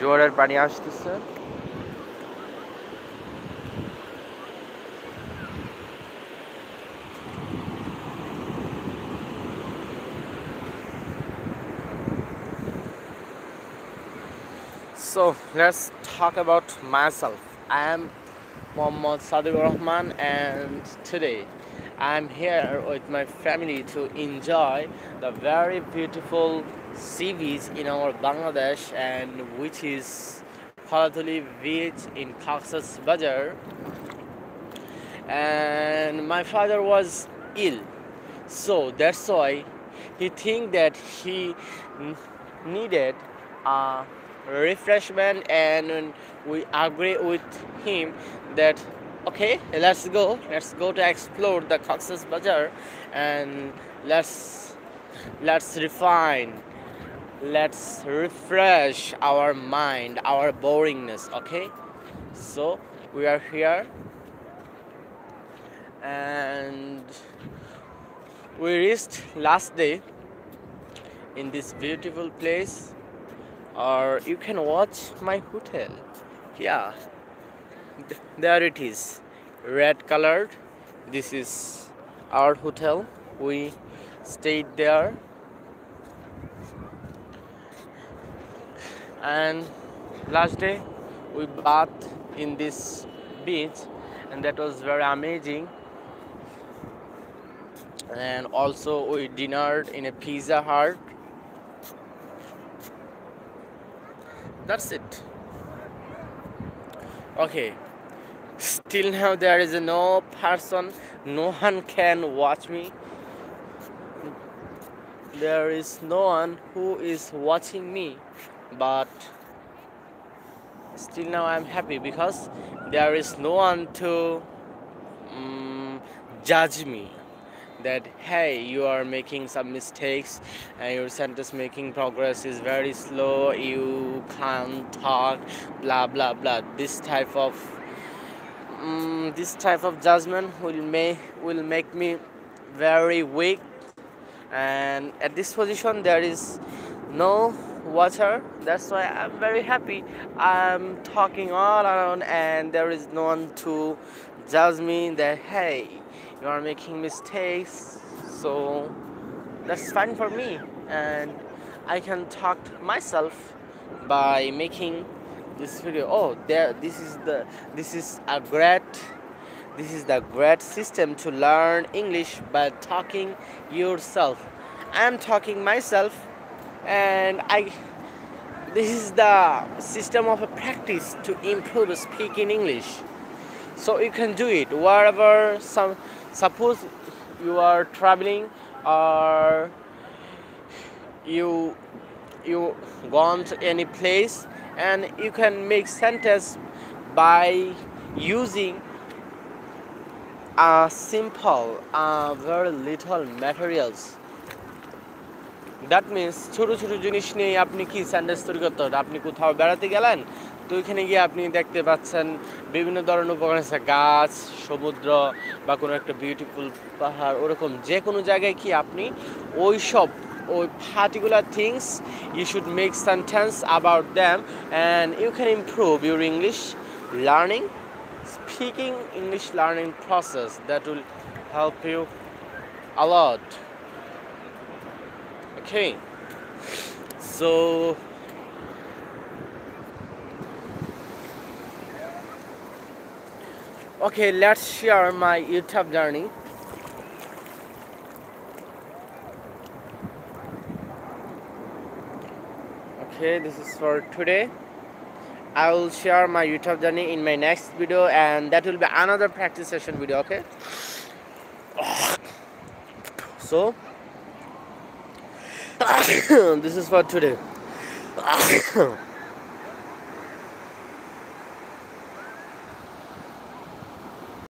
জোয়ারের পানি আসতেছে। So let's talk about myself. I am MD Sadekur Rahman, and today I'm here with my family to enjoy the very beautiful sea beach in our Bangladesh, and which is Palatuli beach in Bazar. And my father was ill, so that's why he think that he needed a refreshment, and we agree with him that okay, let's go to explore the Cox's Bazar, and let's refine, let's refresh our mind, our boringness. Okay, so we are here, and we reached last day in this beautiful place, or you can watch my hotel. Yeah, there it is, red colored. This is our hotel. We stayed there, and last day we bathed in this beach, and that was very amazing. And also we dinnered in a Pizza Hut. That's it. Okay, still now there is no person, no one can watch me. There is no one who is watching me, but still now I'm happy because there is no one to judge me that hey, you are making some mistakes and your sentence making progress is very slow, you can't talk, blah blah blah. This type of judgment will make me very weak, and at this position there is no water. That's why I'm very happy. I'm talking all around, and there is no one to judge me that hey, you are making mistakes. So that's fine for me, and I can talk to myself by making this video. Oh, this is the great system to learn English by talking yourself. I am talking myself, and this is the system of a practice to improve speaking English. So you can do it wherever. Suppose you are traveling, or you gone to any place, and you can make sentence by using a simple, very little materials. That means ছোটো ছোটো জিনিস নিয়ে আপনি কি sentence তৈরি করতে হবে। আপনি কোথাও বেড়াতে গেলেন, তো ওইখানে গিয়ে আপনি দেখতে পাচ্ছেন বিভিন্ন ধরনের উপকরণ আছে, গাছ, সমুদ্র, বা কোনো একটা বিউটিফুল পাহাড়, ওরকম যে কোনো জায়গায় কি আপনি ওই particular things you should make sentence about them, and you can improve your English learning, speaking English learning process. That will help you a lot. Okay, so okay, let's share my YouTube journey. Okay, this is for today. I will share my YouTube journey in my next video, and that will be another practice session video. Okay, so this is for today.